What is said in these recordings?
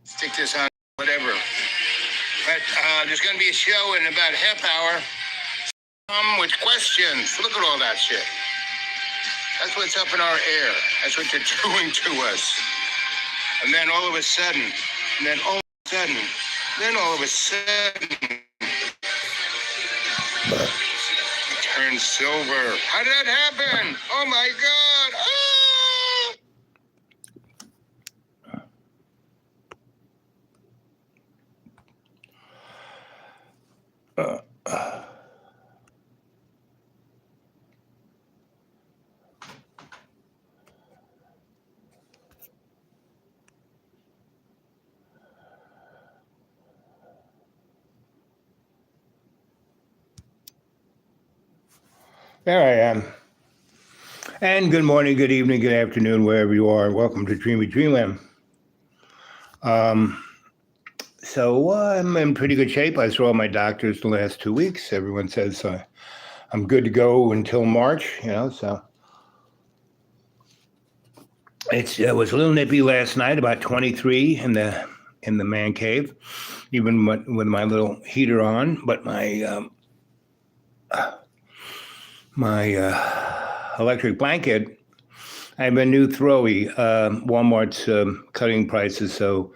Stick this on, whatever. But there's going to be a show in about a half hour. With questions. Look at all that shit. That's what's up in our air. That's what they're doing to us. And then all of a sudden, it turns silver. How did that happen? Oh my God. Ah! There I am. And good morning, good evening, good afternoon, wherever you are. Welcome to Dreamy Dreamland. So I'm in pretty good shape. I saw my doctors the last 2 weeks. Everyone says I'm good to go until March, so. It was a little nippy last night, about 23 in the man cave, even with my little heater on. But my electric blanket, I have a new throwy. Walmart's cutting prices, so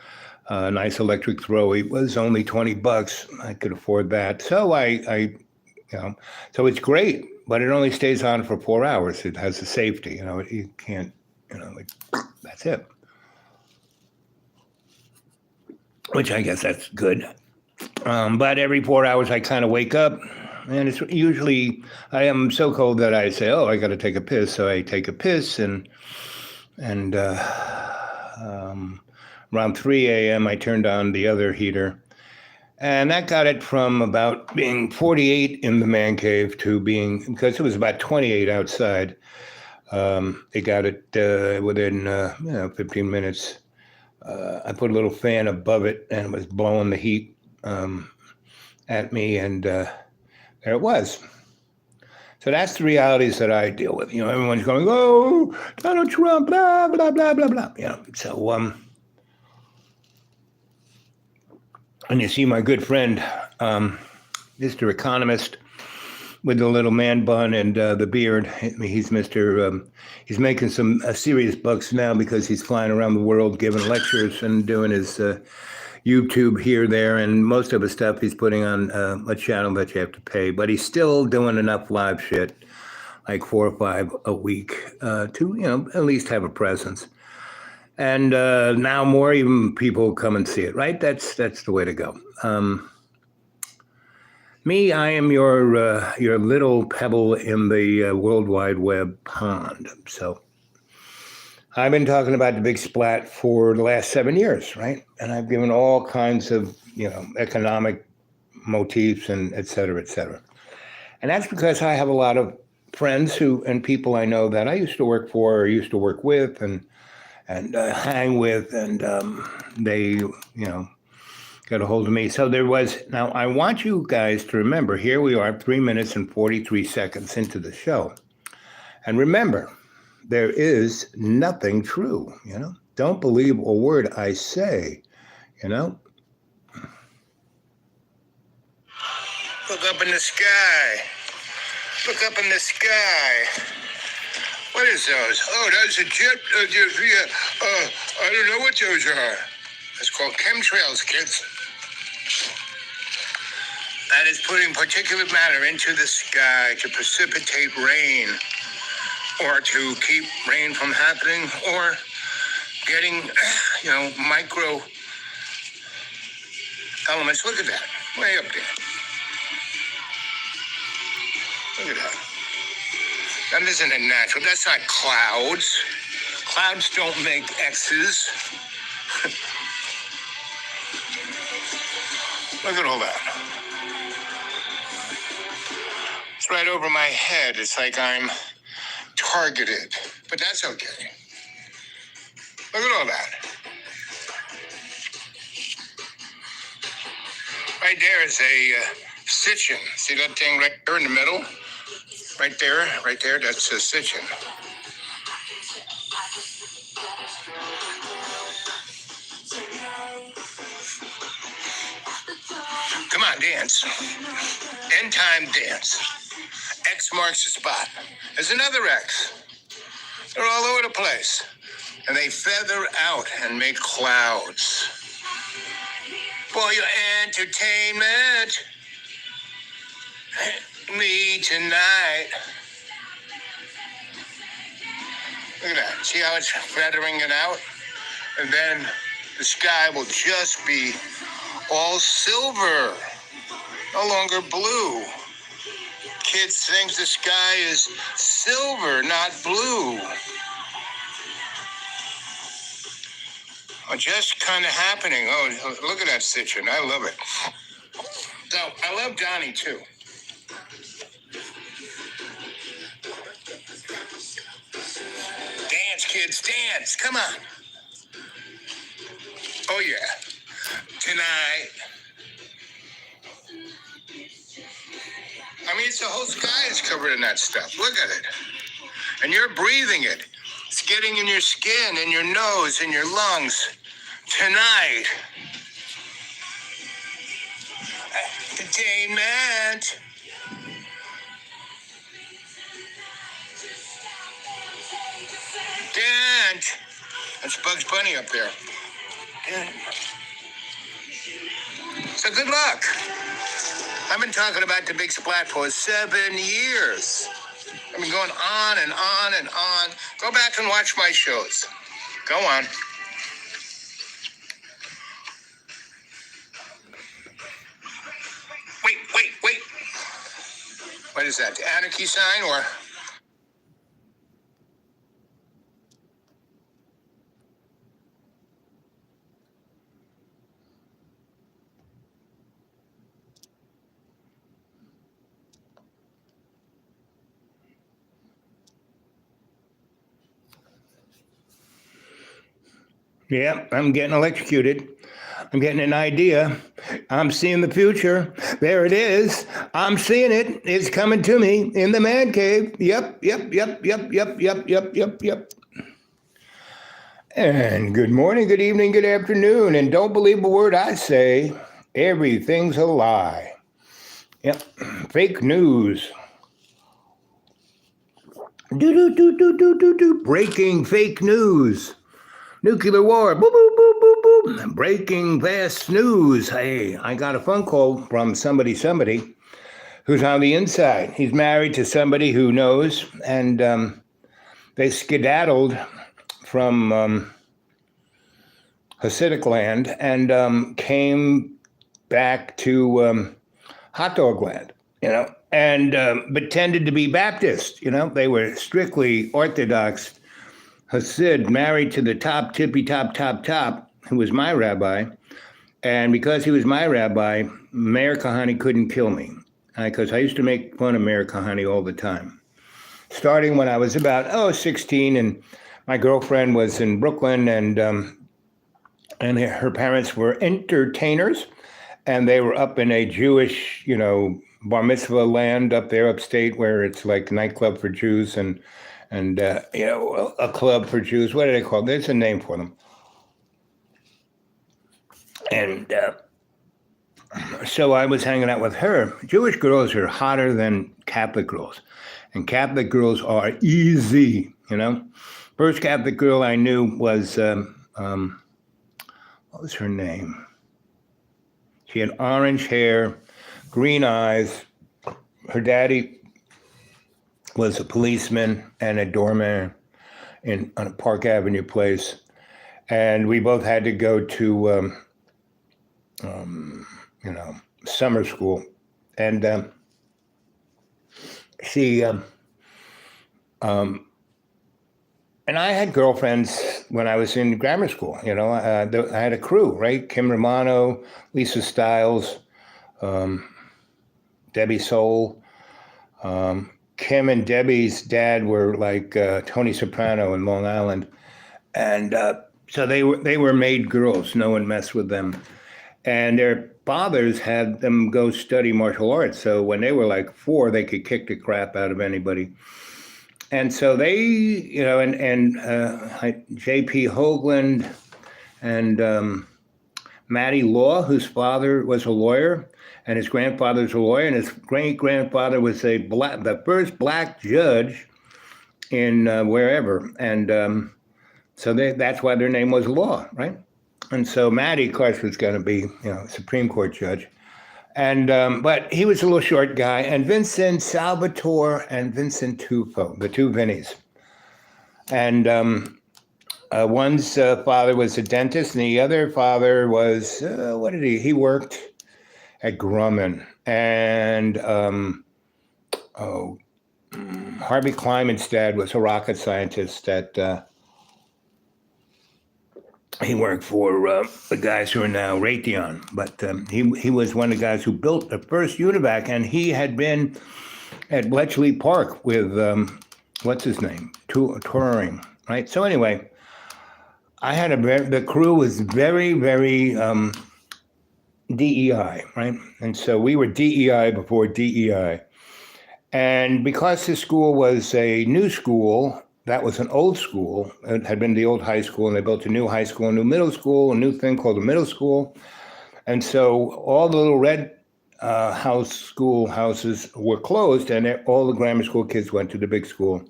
a nice electric throwy was only $20. I could afford that, so so it's great, but it only stays on for 4 hours. It has the safety, you can't, that's it. Which I guess that's good. But every 4 hours I kind of wake up, and it's usually, I am so cold that I say, I got to take a piss. So I take a piss, and around 3 a.m. I turned on the other heater. And that got it from about being 48 in the man cave to being, because it was about 28 outside. They got it within 15 minutes. I put a little fan above it, and it was blowing the heat at me, and there it was. So that's the realities that I deal with. Everyone's going, "Oh, Donald Trump, blah blah blah blah blah." So and you see my good friend, Mr. Economist, with the little man bun and the beard. He's he's making some serious bucks now because he's flying around the world giving lectures and doing his YouTube here, there, and most of his stuff he's putting on a channel that you have to pay. But he's still doing enough live shit, like 4 or 5 a week, to at least have a presence. And now more even people come and see it, right? That's the way to go. Me, I am your little pebble in the World Wide Web pond. So I've been talking about the big splat for the last 7 years, right? And I've given all kinds of, economic motifs and et cetera, et cetera. And that's because I have a lot of friends and people I know that I used to work for or used to work with and hang with, and they, got a hold of me. So now I want you guys to remember, here we are 3 minutes and 43 seconds into the show. And remember, there is nothing true, Don't believe a word I say, Look up in the sky. Look up in the sky. What is those? Oh, that's a jet. I don't know what those are. It's called chemtrails, kids. That is putting particulate matter into the sky to precipitate rain, or to keep rain from happening, or getting, micro elements. Look at that, way up there. Look at that. That isn't a natural, that's not clouds. Clouds don't make X's. Look at all that. It's right over my head. It's like I'm targeted, but that's okay. Look at all that. Right there is a sitchin. See that thing right there in the middle? Right there, that's a sitchin. Come on, dance. End time dance. X marks the spot. There's another X. They're all over the place. And they feather out and make clouds. For your entertainment. Me tonight. Look at that. See how it's feathering it out? And then the sky will just be all silver. No longer blue. Kids think the sky is silver, not blue. Oh, just kind of happening. Oh, look at that stitching. I love it. So, I love Donnie, too. Dance, kids, dance. Come on. Oh, yeah. Tonight. I mean, it's the whole sky is covered in that stuff. Look at it. And you're breathing it. It's getting in your skin, in your nose, in your lungs. Tonight. Entertainment. Dance. That's Bugs Bunny up there. So good luck. I've been talking about the big splat for 7 years. I've been going on and on and on. Go back and watch my shows. Go on. Wait. What is that? The anarchy sign or? Yeah, I'm getting electrocuted. I'm getting an idea. I'm seeing the future. There it is. I'm seeing it. It's coming to me in the man cave. Yep. And good morning, good evening, good afternoon. And don't believe a word I say. Everything's a lie. Yep. Fake news. Breaking fake news. Nuclear war, boop, boop, boop, boop, boop. Breaking fast news. Hey, I got a phone call from somebody who's on the inside. He's married to somebody who knows, and they skedaddled from Hasidic land and came back to hot dog land, and pretended to be Baptist. They were strictly Orthodox Hasid, married to the tippy top, who was my rabbi. And because he was my rabbi, Mayor Kahani couldn't kill me. Because I used to make fun of Mayor Kahani all the time. Starting when I was about, 16, and my girlfriend was in Brooklyn, and her parents were entertainers, and they were up in a Jewish, bar mitzvah land up there upstate where it's like a nightclub for Jews and a club for Jews. What do they call it? There's a name for them. And so I was hanging out with her. Jewish girls are hotter than Catholic girls. And Catholic girls are easy, First Catholic girl I knew was, what was her name? She had orange hair, green eyes. Her daddy was a policeman and a doorman on a Park Avenue place. And we both had to go to, summer school. And she, and I had girlfriends when I was in grammar school. I had a crew, right? Kim Romano, Lisa Stiles, Debbie Soul. Kim and Debbie's dad were like Tony Soprano in Long Island. And so they were made girls. No one messed with them. And their fathers had them go study martial arts. So when they were like 4, they could kick the crap out of anybody. And so they, J.P. Hoagland and Matty Law, whose father was a lawyer, and his grandfather's a lawyer, and his great-grandfather was the first black judge in wherever. And so that's why their name was Law, right? And so Matty, of course, was going to be, Supreme Court judge. And but he was a little short guy. And Vincent Salvatore and Vincent Tufo, the two Vinnies. And one's father was a dentist, and the other father was, he worked at Grumman. And Harvey Kleiman's dad was a rocket scientist that he worked for the guys who are now Raytheon. But he was one of the guys who built the first Univac, and he had been at Bletchley Park with, what's his name, touring, right? So anyway, the crew was very, very DEI, right? And so we were DEI before DEI. And because this school was a new school, that was an old school. It had been the old high school, and they built a new high school, a new middle school, a new thing called the middle school. And so all the little red schoolhouses were closed, and all the grammar school kids went to the big school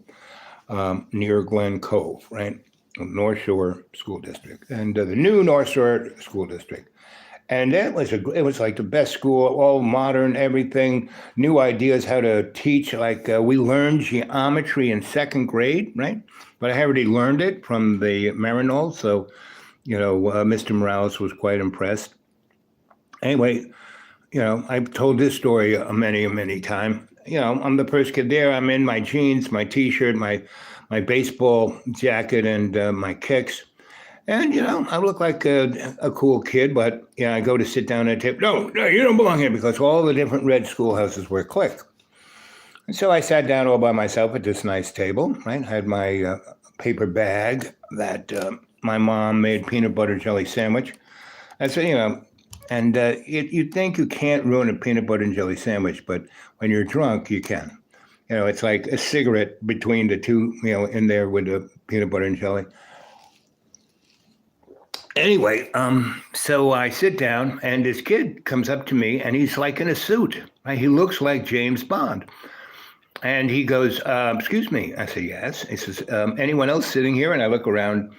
near Glen Cove, right? North Shore School District, and the new North Shore School District. And it was like the best school, all modern, everything, new ideas how to teach. Like we learned geometry in second grade, right? But I already learned it from the Maryknoll, so Mr. Morales was quite impressed. Anyway, I've told this story many, many times. I'm the first kid there. I'm in my jeans, my T-shirt, my baseball jacket, and my kicks. And, I look like a cool kid, but, I go to sit down at a table. No, you don't belong here, because all the different red schoolhouses were clicked. And so I sat down all by myself at this nice table, right? I had my paper bag that my mom made peanut butter jelly sandwich. And so, you'd think you can't ruin a peanut butter and jelly sandwich, but when you're drunk, you can. It's like a cigarette between the two, in there with the peanut butter and jelly. Anyway, so I sit down, and this kid comes up to me, and he's like in a suit. Right? He looks like James Bond. And he goes, excuse me. I said, yes. He says, anyone else sitting here? And I look around.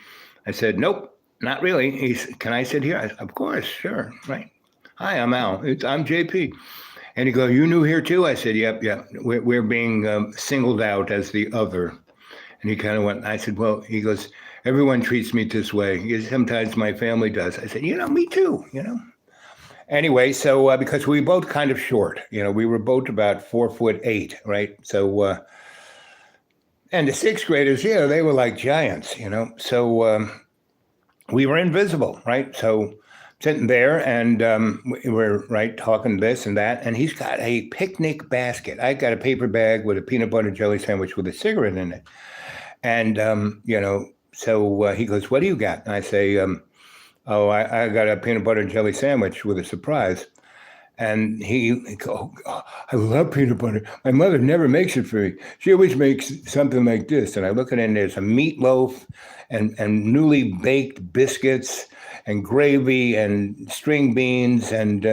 I said, nope, not really. He said, can I sit here? I said, of course, sure, right. Hi, I'm Al. I'm JP. And he goes, you new here too? I said, yep. We're being singled out as the other. And he kind of went, I said, well, he goes, everyone treats me this way. Sometimes my family does. I said, me too, Anyway, so because we were both kind of short, we were both about 4'8", right? So, and the sixth graders, they were like giants, So we were invisible, right? So sitting there, and we were talking this and that, and he's got a picnic basket. I got a paper bag with a peanut butter and jelly sandwich with a cigarette in it, and So he goes, what do you got? And I say, I got a peanut butter and jelly sandwich with a surprise. And he goes, oh, I love peanut butter. My mother never makes it for me. She always makes something like this. And I look at it, and there's a meatloaf and newly baked biscuits and gravy and string beans and,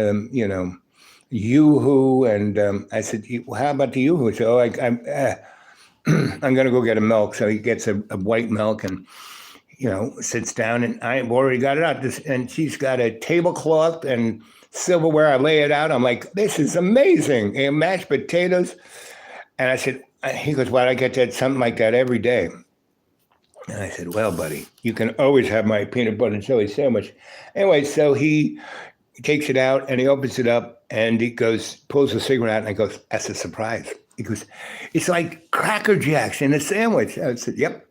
yoo-hoo. And I said, well, how about the yoo-hoo? He said, I'm going to go get a milk. So he gets a white milk and, sits down, and I've already got it out. And she's got a tablecloth and silverware. I lay it out. I'm like, this is amazing. And mashed potatoes. And I said, he goes, well, I get something like that every day. And I said, well, buddy, you can always have my peanut butter and jelly sandwich. Anyway, so he takes it out, and he opens it up, and he goes, pulls a cigarette out, and I goes, that's a surprise. He goes, it's like Cracker Jacks in a sandwich. I said, yep.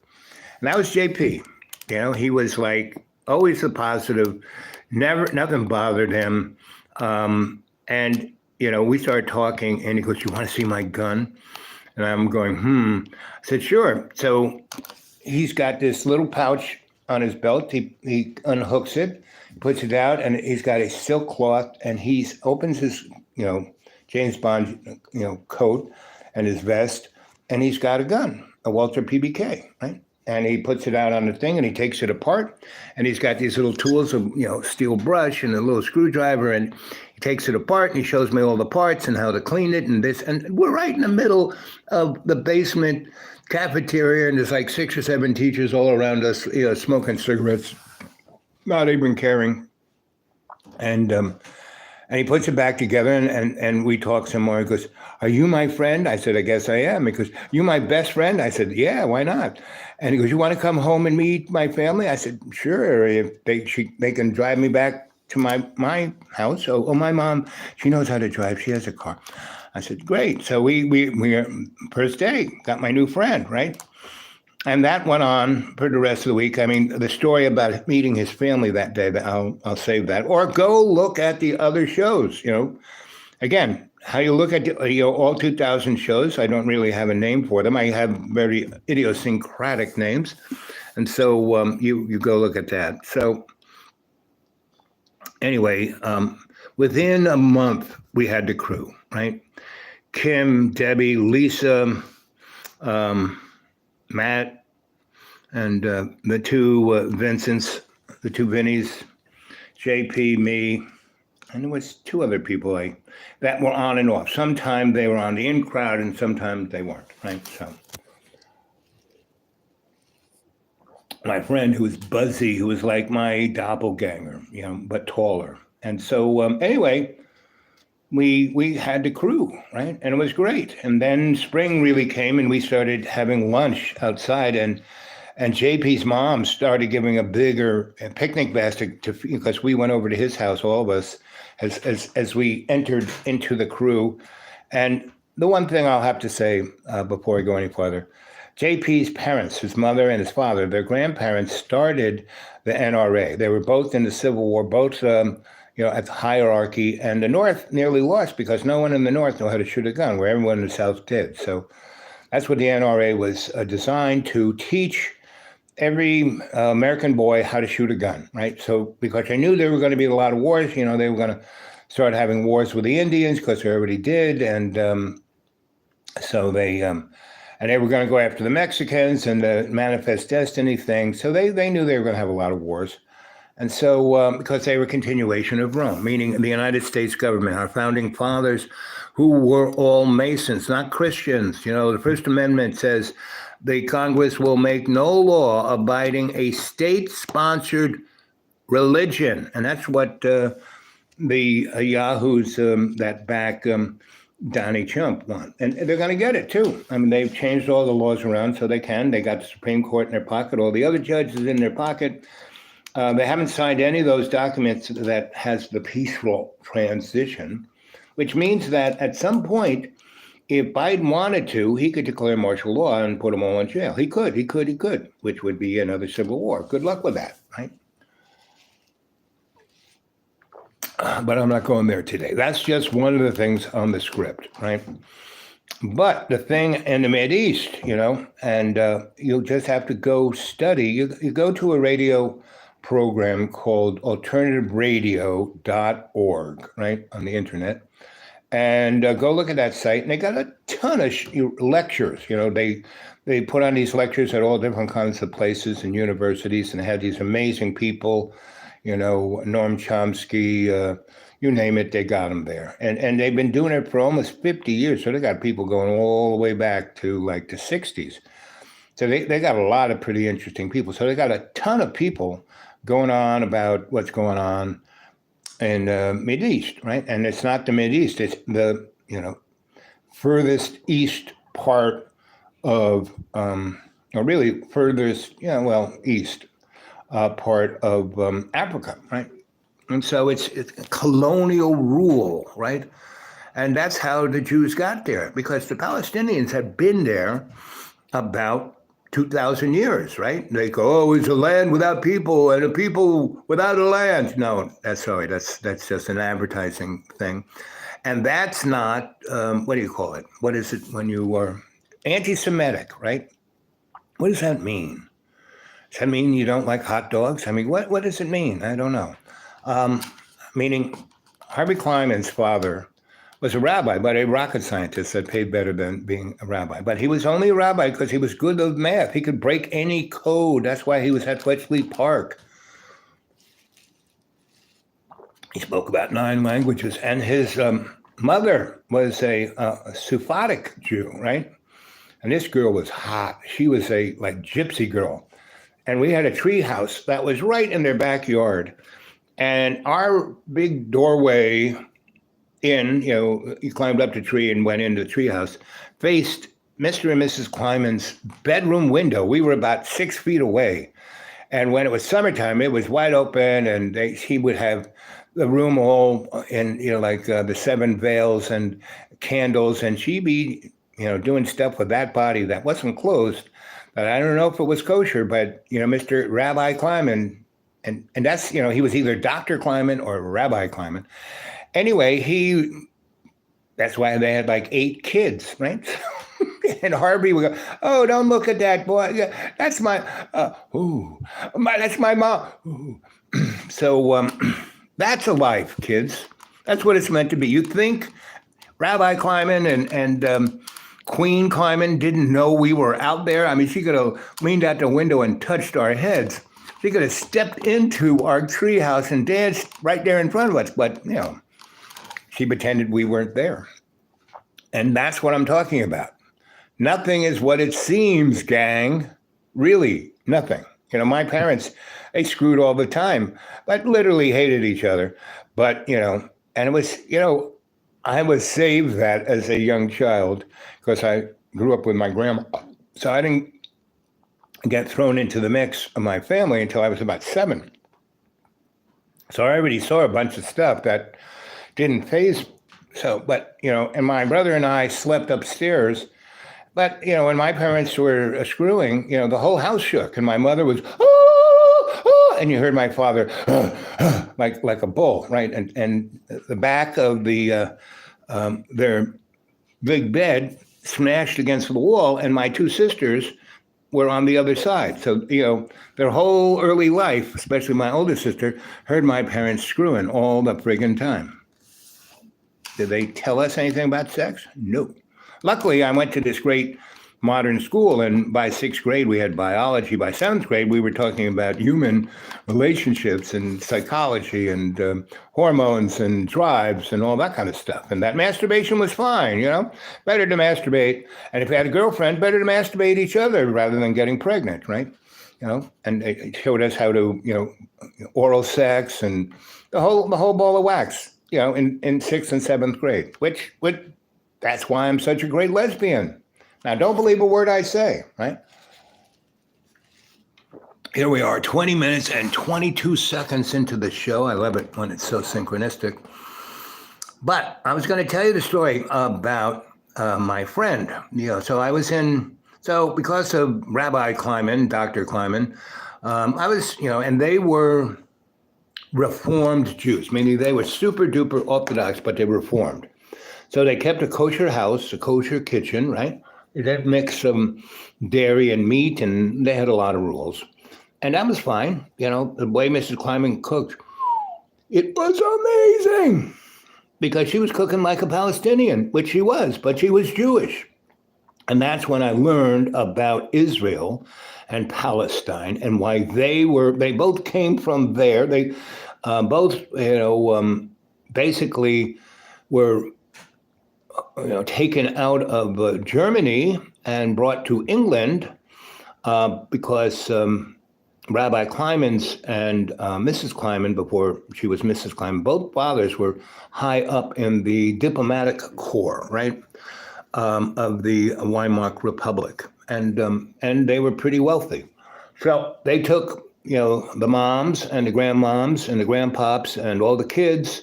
And that was JP. He was like always a positive, nothing bothered him. And, we started talking, and he goes, you want to see my gun? And I'm going, I said, sure. So he's got this little pouch on his belt. He unhooks it, puts it out, and he's got a silk cloth, and he opens his, James Bond, coat and his vest, and he's got a gun, a Walter PBK, right? and he puts it out on the thing, and he takes it apart, and he's got these little tools of, steel brush and a little screwdriver, and he takes it apart, and he shows me all the parts and how to clean it and this, and we're right in the middle of the basement cafeteria, and there's like 6 or 7 teachers all around us, smoking cigarettes, not even caring, and he puts it back together, and we talk some more. He goes, "Are you my friend?" I said, "I guess I am." He goes, "You my best friend?" I said, "Yeah, why not?" And he goes, "You want to come home and meet my family?" I said, "Sure, if they can drive me back to my house." Oh, my mom, she knows how to drive. She has a car. I said, "Great." So we first day, got my new friend, right? And that went on for the rest of the week. I mean, the story about meeting his family that day, I'll save that. Or go look at the other shows, Again, how you look at all 2,000 shows, I don't really have a name for them. I have very idiosyncratic names. And so you go look at that. So anyway, within a month, we had the crew, right? Kim, Debbie, Lisa, Matt, and the two Vincents, the two Vinnies, JP, me, and there was 2 other people that were on and off. Sometimes they were on the in crowd, and sometimes they weren't, right? So my friend, who was Buzzy, who was like my doppelganger, but taller. And so anyway, we had the crew, right? And it was great. And then spring really came, and we started having lunch outside, and JP's mom started giving a bigger picnic basket because we went over to his house, all of us, as we entered into the crew. And the one thing I'll have to say before I go any further, JP's parents, his mother and his father, their grandparents started the NRA. They were both in the Civil War, both at the hierarchy, and the North nearly lost because no one in the North knew how to shoot a gun, where everyone in the South did. So that's what the NRA was designed to teach every American boy how to shoot a gun, right? So because I knew there were going to be a lot of wars, they were going to start having wars with the Indians because they already did, and so they were going to go after the Mexicans and the Manifest Destiny thing. So they knew they were going to have a lot of wars. And so, because they were a continuation of Rome, meaning the United States government, our founding fathers, who were all Masons, not Christians. The First Amendment says the Congress will make no law abiding a state-sponsored religion. And that's what the yahoos that back Donnie Trump want. And they're going to get it, too. I mean, they've changed all the laws around so they can. They got the Supreme Court in their pocket, all the other judges in their pocket. They haven't signed any of those documents that has the peaceful transition, which means that at some point, if Biden wanted to, he could declare martial law and put them all in jail. He could, which would be another civil war. Good luck with that, right? But I'm not going there today. That's just one of the things on the script, right? But the thing in the Mideast, and you'll just have to go study. You go to a radio program called alternativeradio.org, right, on the internet, and go look at that site. And they got a ton of lectures. They put on these lectures at all different kinds of places and universities, and they had these amazing people, Noam Chomsky, you name it, they got them there. And they've been doing it for almost 50 years. So they got people going all the way back to like the 60s. So they got a lot of pretty interesting people. So they got a ton of people going on about what's going on in Mideast, right? And it's not the Mideast, it's the, furthest east part of, or really furthest, east part of Africa, right? And so it's colonial rule, right? And that's how the Jews got there, because the Palestinians had been there about 2,000 years, right? They go, oh, it's a land without people and a people without a land. No, that's just an advertising thing. And that's not, what do you call it? What is it when you are anti-Semitic, right? What does that mean? Does that mean you don't like hot dogs? I mean, what does it mean? I don't know. Meaning Harvey Kleinman's father was a rabbi, but a rocket scientist that paid better than being a rabbi. But he was only a rabbi because he was good at math. He could break any code. That's why he was at Bletchley Park. He spoke about 9 languages, and his mother was a Sephardic Jew, right? And this girl was hot. She was a like gypsy girl. And we had a tree house that was right in their backyard. And our big doorway in, you climbed up the tree and went into the tree house, faced Mr. and Mrs. Kleiman's bedroom window. We were about 6 feet away. And when it was summertime, it was wide open, and he would have the room all in, like the 7 veils and candles. And she'd be, doing stuff with that body that wasn't closed. But I don't know if it was kosher, but, Mr. Rabbi Kleiman, and that's, he was either Dr. Kleiman or Rabbi Kleiman. Anyway, that's why they had like 8 kids, right? And Harvey would go, "Oh, don't look at that boy. Yeah, that's that's my mom." Ooh. So that's a life, kids. That's what it's meant to be. You think Rabbi Kleiman and Queen Kleiman didn't know we were out there? I mean, she could have leaned out the window and touched our heads. She could have stepped into our treehouse and danced right there in front of us. But, she pretended we weren't there. And that's what I'm talking about. Nothing is what it seems, gang. Really, nothing. My parents, they screwed all the time, but literally hated each other. But, and it was, I was saved that as a young child because I grew up with my grandma. So I didn't get thrown into the mix of my family until I was about 7. So I already saw a bunch of stuff that didn't faze. So, but, and my brother and I slept upstairs. But, when my parents were screwing, the whole house shook. And my mother was, and you heard my father, like a bull, right? And the back of their big bed smashed against the wall. And my 2 sisters were on the other side. So, their whole early life, especially my older sister, heard my parents screwing all the friggin' time. Did they tell us anything about sex? No. Luckily, I went to this great modern school, and by 6th grade, we had biology. By 7th grade, we were talking about human relationships and psychology and hormones and drives and all that kind of stuff. And that masturbation was fine, better to masturbate. And if you had a girlfriend, better to masturbate each other rather than getting pregnant, right? And it showed us how to, oral sex and the whole ball of wax, in 6th and 7th grade, which that's why I'm such a great lesbian. Now, don't believe a word I say, right? Here we are, 20 minutes and 22 seconds into the show. I love it when it's so synchronistic. But I was going to tell you the story about my friend. So because of Rabbi Kleiman, Dr. Kleiman, I was, and they were Reformed Jews, meaning they were super duper Orthodox, but they were Reformed. So they kept a kosher house, a kosher kitchen, right? They didn't mix some dairy and meat, and they had a lot of rules. And that was fine. The way Mrs. Kleiman cooked, it was amazing because she was cooking like a Palestinian, which she was, but she was Jewish. And that's when I learned about Israel and Palestine and why they both came from there. They both, basically were taken out of Germany and brought to England because Rabbi Kleiman's and Mrs. Kleiman, before she was Mrs. Kleiman, both fathers were high up in the diplomatic corps, right, of the Weimar Republic, and they were pretty wealthy. So they took the moms and the grandmoms and the grandpops and all the kids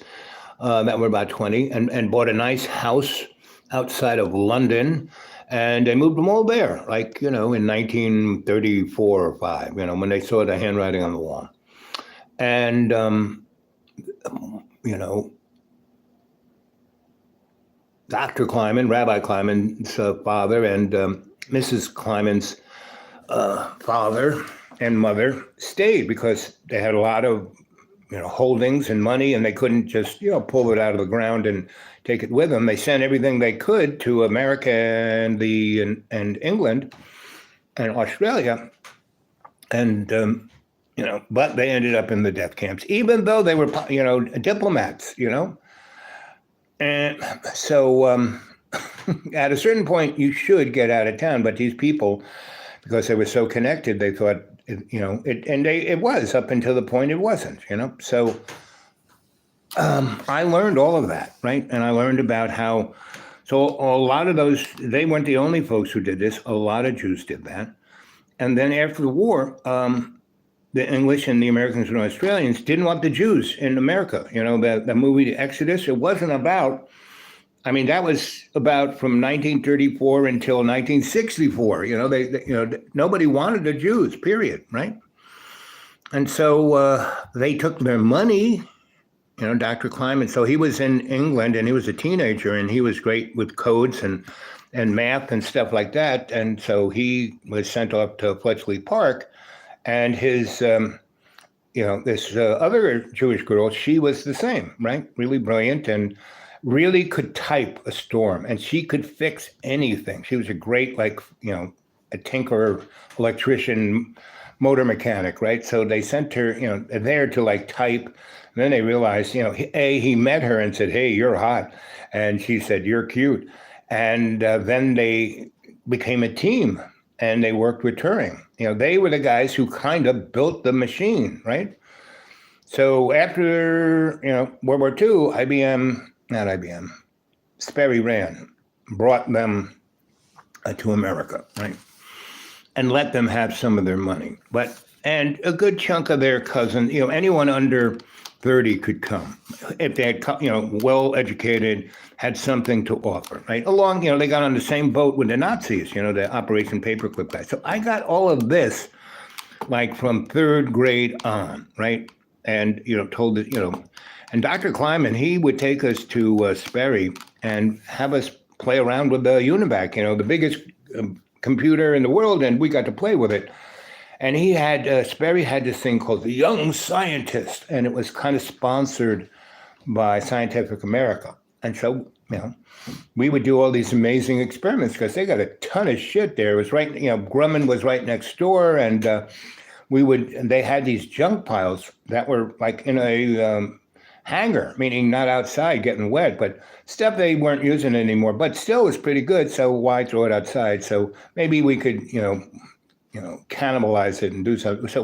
that were about 20 and bought a nice house outside of London, and they moved them all there, like, in 1934 or 5, when they saw the handwriting on the wall. And, Dr. Kleiman, Rabbi Kleiman's father, and Mrs. Kleiman's father and mother stayed because they had a lot of holdings and money, and they couldn't just, pull it out of the ground and take it with them. They sent everything they could to America and England and Australia, and but they ended up in the death camps, even though they were, diplomats, And so at a certain point, you should get out of town. But these people, because they were so connected, they thought, it was up until the point it wasn't, So I learned all of that, right? And I learned about how, so a lot of those, they weren't the only folks who did this. A lot of Jews did that. And then after the war, the English and the Americans and Australians didn't want the Jews in America. The movie The Exodus, it wasn't about, that was about from 1934 until 1964. Nobody wanted the Jews, period, right? And so they took their money, Dr. Kleiman. So he was in England and he was a teenager and he was great with codes and math and stuff like that. And so he was sent off to Fletchley Park. And his, this other Jewish girl, she was the same, right? Really brilliant and really could type a storm, and she could fix anything. She was a great, a tinker, electrician, motor mechanic, right? So they sent her, there to type. And then they realized, he met her and said, "Hey, you're hot," and she said, "You're cute," and then they became a team. And they worked with Turing. They were the guys who kind of built the machine, right? So after, World War II, Sperry Rand brought them to America, right? And let them have some of their money. And a good chunk of their cousins, anyone under 30 could come if they had, well-educated, had something to offer, right? Along, they got on the same boat with the Nazis, the Operation Paperclip guys. So I got all of this, from third grade on, right? And, told it, and Dr. Kleiman, he would take us to Sperry and have us play around with the Univac, the biggest computer in the world, and we got to play with it. And he had, Sperry had this thing called the Young Scientist, and it was kind of sponsored by Scientific America. And so, we would do all these amazing experiments because they got a ton of shit there. It was right, Grumman was right next door, and they had these junk piles that were in a hangar, meaning not outside getting wet, but stuff they weren't using anymore, but still was pretty good. So why throw it outside? So maybe we could, cannibalize it and do something. So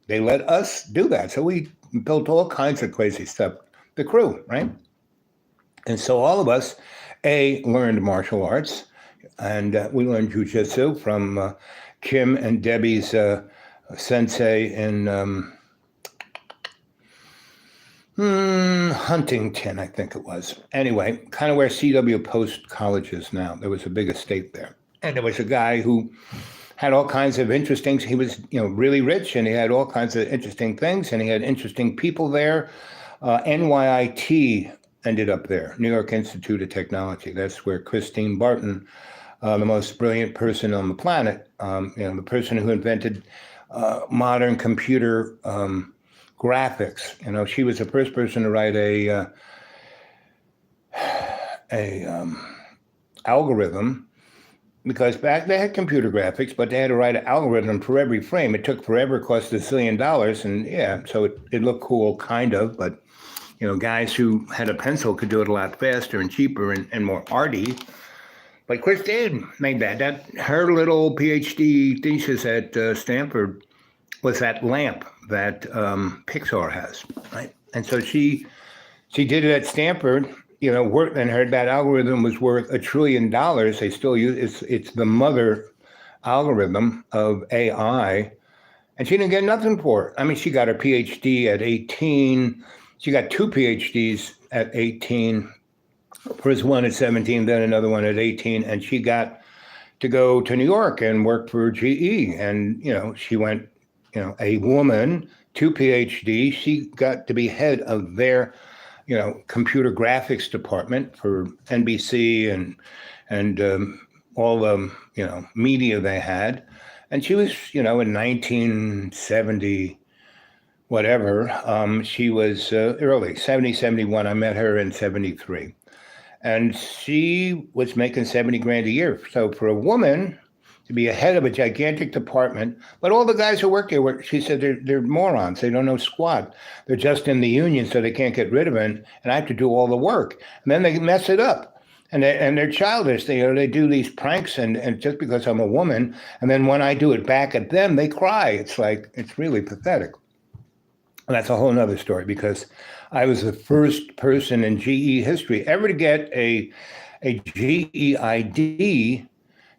they let us do that. So we built all kinds of crazy stuff, the crew, right? And so all of us, learned martial arts, and we learned jujitsu from Kim and Debbie's sensei in Huntington, I think it was. Anyway, kind of where CW Post College is now. There was a big estate there. And there was a guy who had all kinds of interesting, he was, really rich, and he had all kinds of interesting things, and he had interesting people there. NYIT ended up there, New York Institute of Technology. That's where Christine Barton, the most brilliant person on the planet, the person who invented modern computer graphics. She was the first person to write a algorithm, because back they had computer graphics, but they had to write an algorithm for every frame. It took forever, cost $1 zillion, and so it looked cool, kind of, but guys who had a pencil could do it a lot faster and cheaper and more arty. But Christine made that. Her little PhD thesis at Stanford was that lamp that Pixar has, right? And so she did it at Stanford, worked, and heard that algorithm was worth $1 trillion. They still use it's the mother algorithm of AI, and she didn't get nothing for it. She got her PhD at 18. She got 2 PhDs at 18. First one at 17, then another one at 18, and she got to go to New York and work for GE. And she went, a woman, 2 PhDs. She got to be head of their computer graphics department for NBC and all the media they had. And she was in 1971 whatever. She was early, 70, 71. I met her in 73. And she was making 70 grand a year. So for a woman to be a head of a gigantic department, but all the guys who work there she said they're morons. They don't know squat. They're just in the union, so they can't get rid of it. And I have to do all the work. And then they mess it up. And they're childish. They do these pranks, and just because I'm a woman, and then when I do it back at them, they cry. It's really pathetic. And that's a whole nother story, because I was the first person in GE history ever to get a GE ID,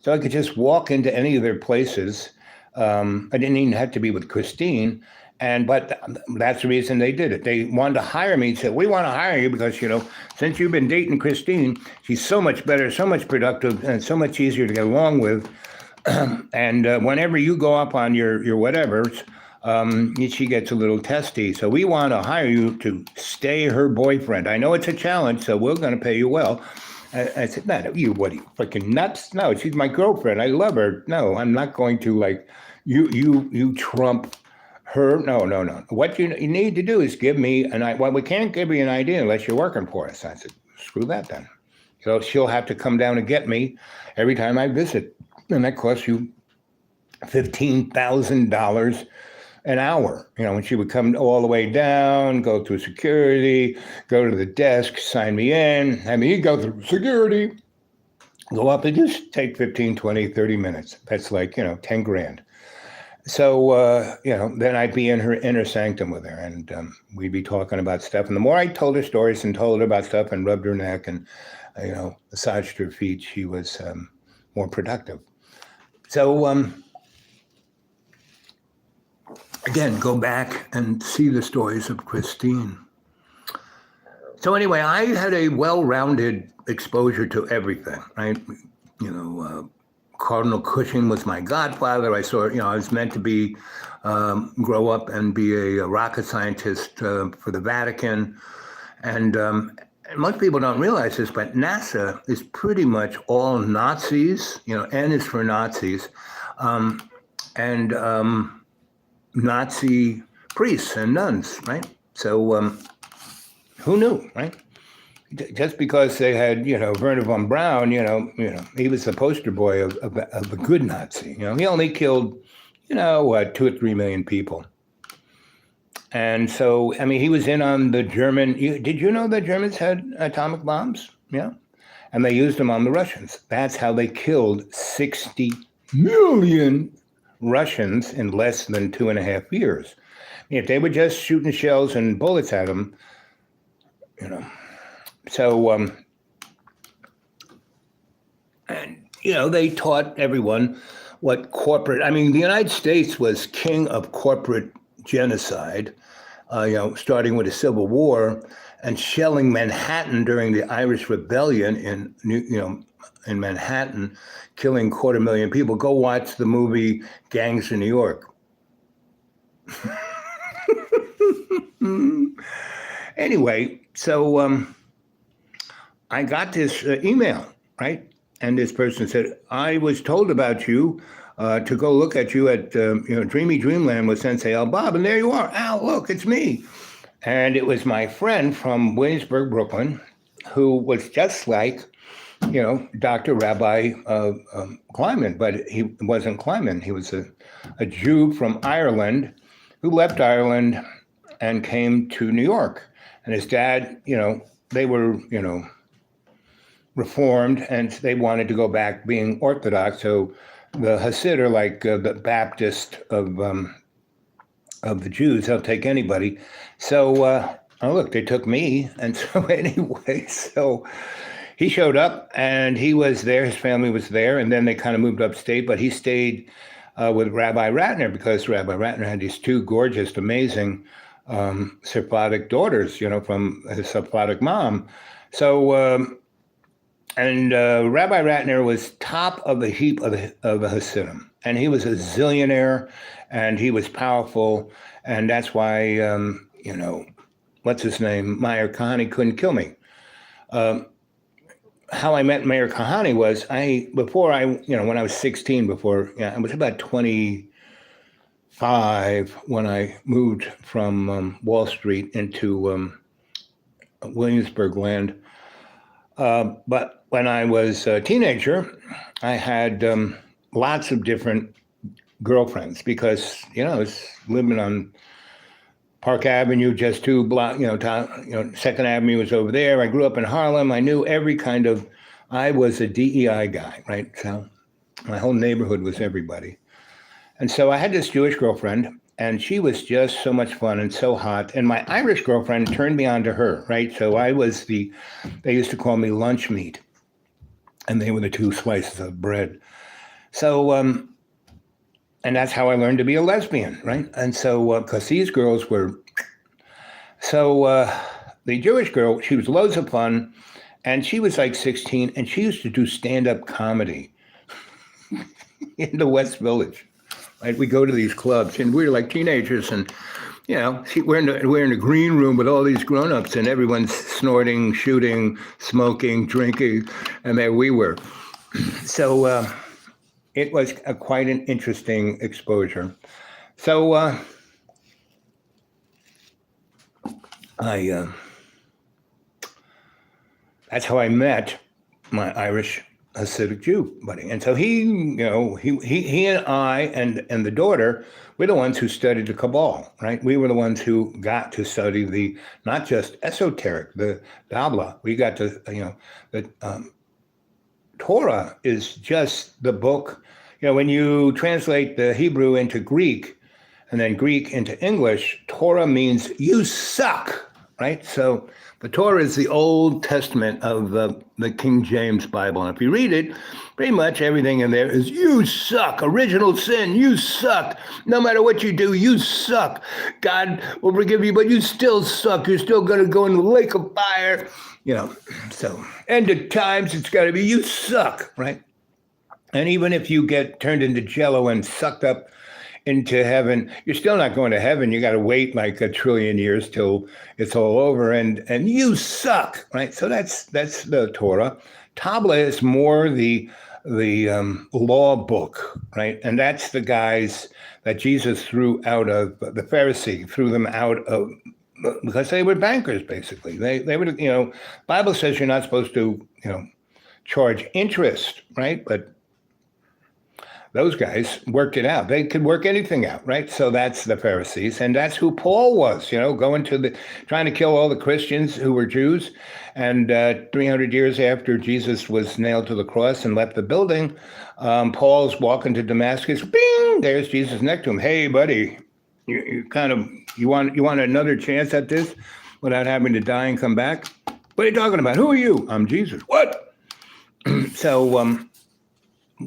so I could just walk into any of their places. I didn't even have to be with Christine. But that's the reason they did it. They wanted to hire me and said, we want to hire you because, since you've been dating Christine, she's so much better, so much productive, and so much easier to get along with. And whenever you go up on your whatevers, she gets a little testy. So we want to hire you to stay her boyfriend. I know it's a challenge, so we're going to pay you well. I said, no, what are you, freaking nuts? No, she's my girlfriend. I love her. No, I'm not going to you trump her. No. What you need to do is give me we can't give you an idea unless you're working for us. I said, screw that then. She'll have to come down and get me every time I visit. And that costs you $15,000 an hour. When she would come all the way down, go through security, go to the desk, sign me in. He'd go through security, go up and just take 15, 20, 30 minutes. That's 10 grand. So, then I'd be in her inner sanctum with her, and we'd be talking about stuff. And the more I told her stories and told her about stuff and rubbed her neck and, massaged her feet, she was more productive. So, again, go back and see the stories of Christine. So anyway, I had a well-rounded exposure to everything, right? Cardinal Cushing was my godfather. I saw, I was meant to grow up and be a rocket scientist for the Vatican. And most people don't realize this, but NASA is pretty much all Nazis. N is for Nazis. And Nazi priests and nuns, right? So who knew, right? Just because they had, Werner von Braun, he was the poster boy of a good Nazi. He only killed, 2 or 3 million people. And so, he was in on the German. Did you know the Germans had atomic bombs? Yeah. And they used them on the Russians. That's how they killed 60 million Russians in less than 2.5 years. If they were just shooting shells and bullets at them, So, they taught everyone what the United States was king of corporate genocide, starting with the Civil War and shelling Manhattan during the Irish Rebellion in Manhattan, killing 250,000 people. Go watch the movie Gangs of New York. Anyway, so I got this email, right? And this person said, I was told about you to go look at you at Dreamy Dreamland with Sensie Owl Bob. And there you are. Al, look, it's me. And it was my friend from Williamsburg, Brooklyn, who was just like, Dr. Rabbi Kleiman, but he wasn't Kleiman. He was a Jew from Ireland who left Ireland and came to New York. And his dad, they were, Reformed, and they wanted to go back being Orthodox. So the Hasid are like the Baptist of the Jews. They'll take anybody. So, look, they took me. And so anyway, so he showed up and he was there. His family was there. And then they kind of moved upstate, but he stayed with Rabbi Ratner because Rabbi Ratner had these 2 gorgeous, amazing Sephardic daughters, from his Sephardic mom. So, Rabbi Ratner was top of the heap of the Hasidim, and he was a zillionaire, and he was powerful, and that's why what's his name, Meir Kahane couldn't kill me. How I met Meir Kahane was when I was 16, I was about 25 5 when I moved from Wall Street into Williamsburg land. But when I was a teenager, I had lots of different girlfriends because, I was living on Park Avenue, just 2 blocks, Second Avenue was over there. I grew up in Harlem. I knew I was a DEI guy, right? So my whole neighborhood was everybody. And so I had this Jewish girlfriend, and she was just so much fun and so hot. And my Irish girlfriend turned me on to her, right? So they used to call me lunch meat, and they were the 2 slices of bread. So, and that's how I learned to be a lesbian, right? And so, because these girls were, the Jewish girl, she was loads of fun, and she was like 16, and she used to do stand-up comedy in the West Village. Right? We go to these clubs, and we were like teenagers, and we're in the green room with all these grown-ups, and everyone's snorting, shooting, smoking, drinking, and there we were. So it was quite an interesting exposure. So that's how I met my Irish Hasidic Jew buddy. And so he and I and the daughter, we're the ones who studied the Kabbalah, right? We were the ones who got to study the, not just esoteric, the Dabla. We got to, the Torah is just the book. When you translate the Hebrew into Greek and then Greek into English, Torah means you suck, right? So the Torah is the Old Testament of the King James Bible. And if you read it, pretty much everything in there is you suck. Original sin, you suck. No matter what you do, you suck. God will forgive you, but you still suck. You're still going to go in the lake of fire. So end of times, it's got to be you suck, right? And even if you get turned into jello and sucked up into heaven, you're still not going to heaven. You got to wait like 1 trillion years till it's all over, and you suck, right? So that's the Torah. Tabla is more the law book, right? And that's the guys that Jesus threw out of, the Pharisee threw them out of, because they were bankers, basically. They were, Bible says you're not supposed to, charge interest, right? But those guys worked it out. They could work anything out, right? So that's the Pharisees, and that's who Paul was, going trying to kill all the Christians who were Jews. And 300 years after Jesus was nailed to the cross and left the building, Paul's walking to Damascus. Bing! There's Jesus next to him. Hey, buddy, you want another chance at this without having to die and come back? What are you talking about? Who are you? I'm Jesus. What? So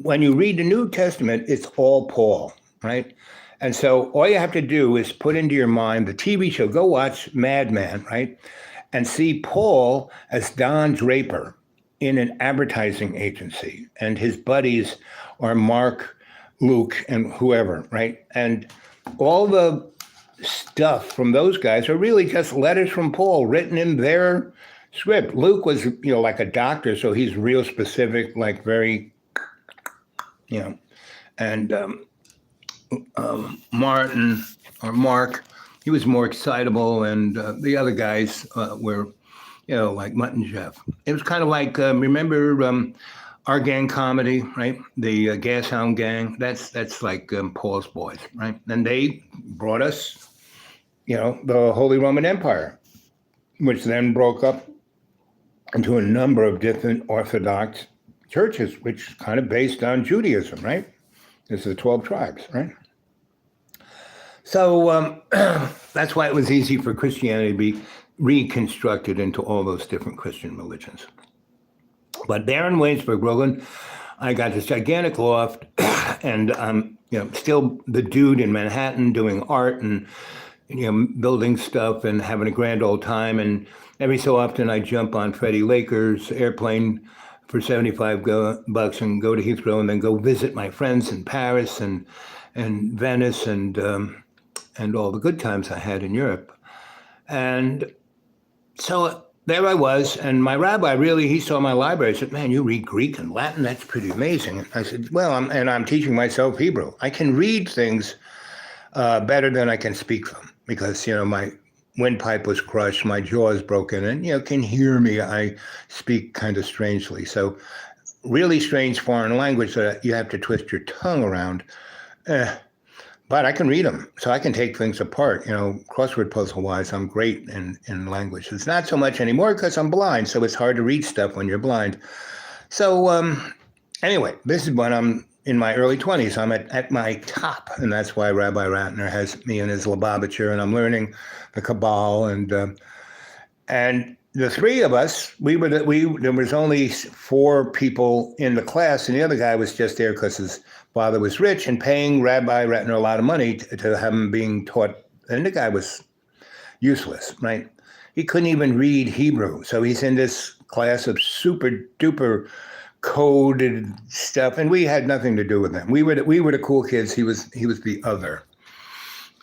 when you read the New Testament, it's all Paul, right? And so all you have to do is put into your mind the TV show. Go watch Mad Men, right? And see Paul as Don Draper in an advertising agency. And his buddies are Mark, Luke, and whoever, right? And all the stuff from those guys are really just letters from Paul written in their script. Luke was, like a doctor, so he's real specific, like very, and Martin or Mark, he was more excitable, and the other guys were, like Mutt and Jeff. It was kind of like, remember Our Gang Comedy, right? The Gas Hound Gang. That's like Paul's boys, right? And they brought us, the Holy Roman Empire, which then broke up into a number of different Orthodox churches, which is kind of based on Judaism, right? It's the 12 tribes, right? So that's why it was easy for Christianity to be reconstructed into all those different Christian religions. But there in Williamsburg, Brooklyn, I got this gigantic loft, and I'm, still the dude in Manhattan doing art and, building stuff and having a grand old time. And every so often I jump on Freddie Laker's airplane for $75 and go to Heathrow and then go visit my friends in Paris and Venice and all the good times I had in Europe. And so there I was, and my rabbi he saw my library. He said, "Man, you read Greek and Latin? That's pretty amazing." And I said, "Well, I'm teaching myself Hebrew. I can read things better than I can speak them because, my windpipe was crushed, my jaw is broken, and, can hear me. I speak kind of strangely. So really strange foreign language that you have to twist your tongue around. But I can read them, so I can take things apart. Crossword puzzle-wise, I'm great in language. It's not so much anymore because I'm blind, so it's hard to read stuff when you're blind. So anyway, this is when I'm in my early 20s. I'm at my top, and that's why Rabbi Ratner has me in his Lubavitcher, and I'm learning the Kabbalah. And the three of us, there was only 4 people in the class, and the other guy was just there because his father was rich and paying Rabbi Ratner a lot of money to have him being taught. And the guy was useless, right? He couldn't even read Hebrew. So he's in this class of super duper coded stuff. And we had nothing to do with them. We were the cool kids. He was the other.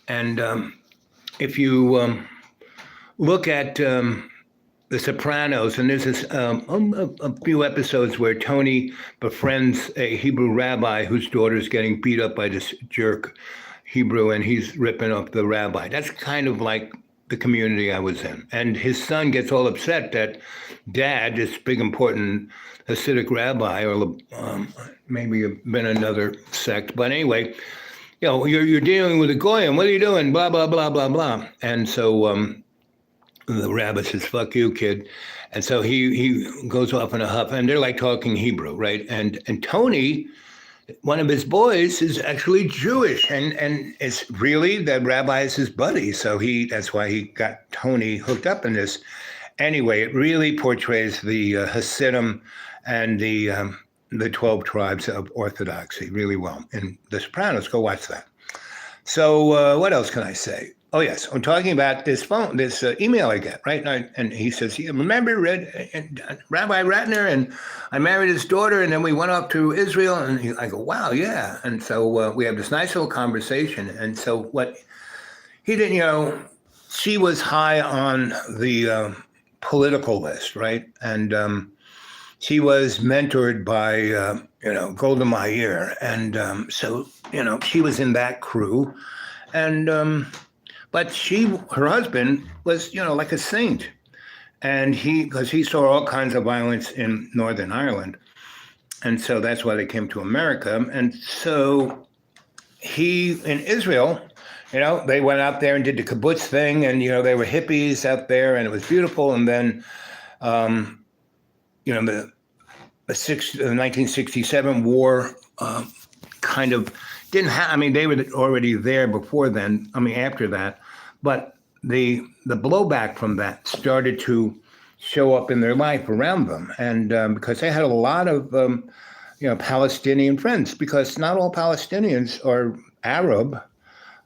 And if you look at The Sopranos, and there's a few episodes where Tony befriends a Hebrew rabbi whose daughter's getting beat up by this jerk Hebrew, and he's ripping up the rabbi. That's kind of like the community I was in. And his son gets all upset that Dad, this big important Hasidic rabbi, or maybe been another sect, but anyway, you're dealing with a goyim. What are you doing? Blah blah blah blah blah. And so the rabbi says, "Fuck you, kid." And so he goes off in a huff, and they're like talking Hebrew, right? And Tony, one of his boys, is actually Jewish, and it's really the rabbi is his buddy. So that's why he got Tony hooked up in this. Anyway, it really portrays the Hasidim and the 12 tribes of Orthodoxy really well. In The Sopranos, go watch that. So what else can I say? Oh, yes. I'm talking about this email I get, right? And he says, "Yeah, remember Rabbi Ratner? And I married his daughter, and then we went off to Israel." And I go, "Wow, yeah." And so we have this nice little conversation. And so what he didn't, she was high on the political list, right? And she was mentored by, Golda Meir. And so, she was in that crew. And but her husband was, like a saint. And because he saw all kinds of violence in Northern Ireland. And so that's why they came to America. And so in Israel, they went out there and did the kibbutz thing. And, they were hippies out there, and it was beautiful. And then, the 1967 war kind of didn't have, they were already there before then, after that. But the blowback from that started to show up in their life around them. And because they had a lot of, Palestinian friends, because not all Palestinians are Arab.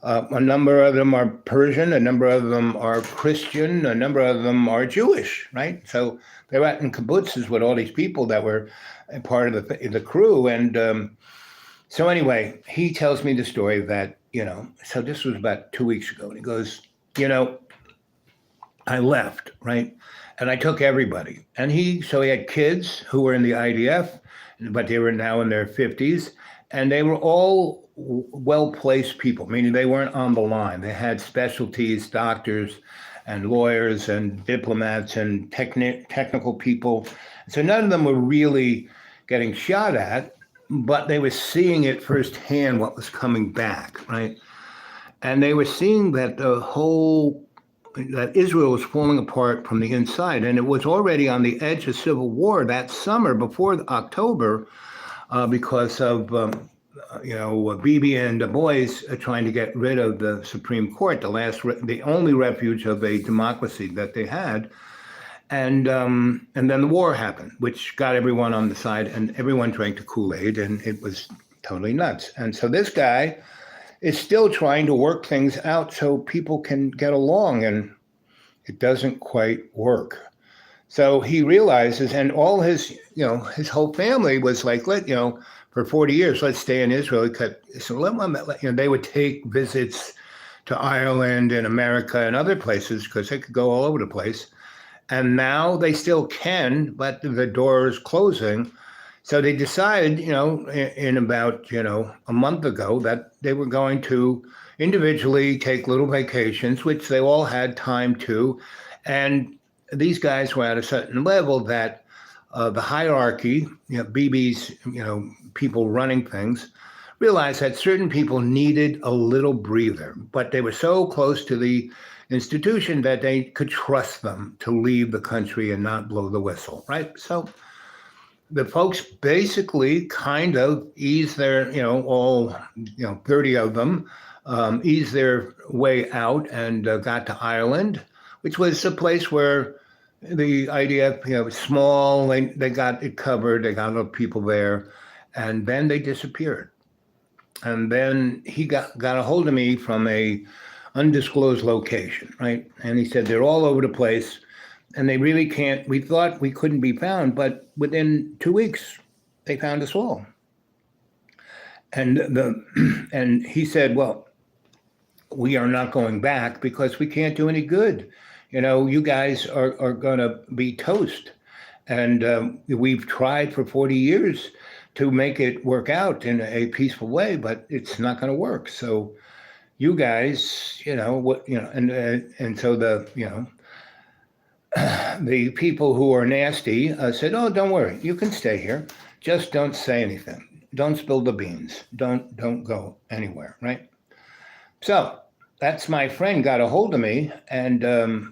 A number of them are Persian, a number of them are Christian, a number of them are Jewish, right? So they were out in kibbutzes with all these people that were a part of the crew. And so anyway, he tells me the story that, so this was about 2 weeks ago. And he goes, I left, right? And I took everybody. And he had kids who were in the IDF, but they were now in their 50s. And they were all well-placed people, meaning they weren't on the line. They had specialties, doctors and lawyers and diplomats and technical people. So none of them were really getting shot at, but they were seeing it firsthand, what was coming back, right? And they were seeing that that Israel was falling apart from the inside. And it was already on the edge of civil war that summer before October because of, Bibi and Du Bois trying to get rid of the Supreme Court, the only refuge of a democracy that they had. And then the war happened, which got everyone on the side, and everyone drank the Kool-Aid, and it was totally nuts. And so this guy is still trying to work things out so people can get along, and it doesn't quite work. So he realizes, and all his whole family was like, for 40 years, let's stay in Israel. So they would take visits to Ireland and America and other places because they could go all over the place. And now they still can, but the door is closing. So they decided, in about, a month ago that they were going to individually take little vacations, which they all had time to. And these guys were at a certain level that the hierarchy, BB's, people running things, realized that certain people needed a little breather, but they were so close to the institution that they could trust them to leave the country and not blow the whistle, right? So the folks basically kind of eased their, all, 30 of them, eased their way out and got to Ireland, which was a place where the IDF, was small. They got it covered. They got a lot of people there, and then they disappeared. And then he got a hold of me from a undisclosed location, right? And he said they're all over the place, and they really can't. We thought we couldn't be found, but within 2 weeks, they found us all. And and he said, well, we are not going back because we can't do any good. You guys are going to be toast. And we've tried for 40 years to make it work out in a peaceful way, but it's not going to work. So you guys, and so the people who are nasty said, oh, don't worry, you can stay here. Just don't say anything. Don't spill the beans. Don't go anywhere, right? So that's my friend got a hold of me, and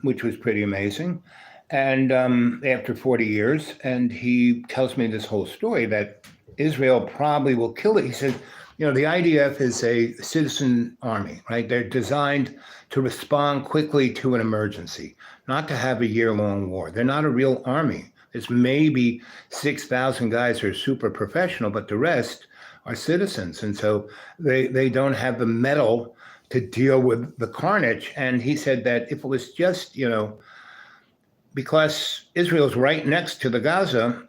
which was pretty amazing. And after 40 years, and he tells me this whole story that Israel probably will kill it. He said, the IDF is a citizen army, right? They're designed to respond quickly to an emergency, not to have a year-long war. They're not a real army. There's maybe 6,000 guys who are super professional, but the rest are citizens. And so they don't have the mettle to deal with the carnage. And he said that if it was just, because Israel's right next to the Gaza,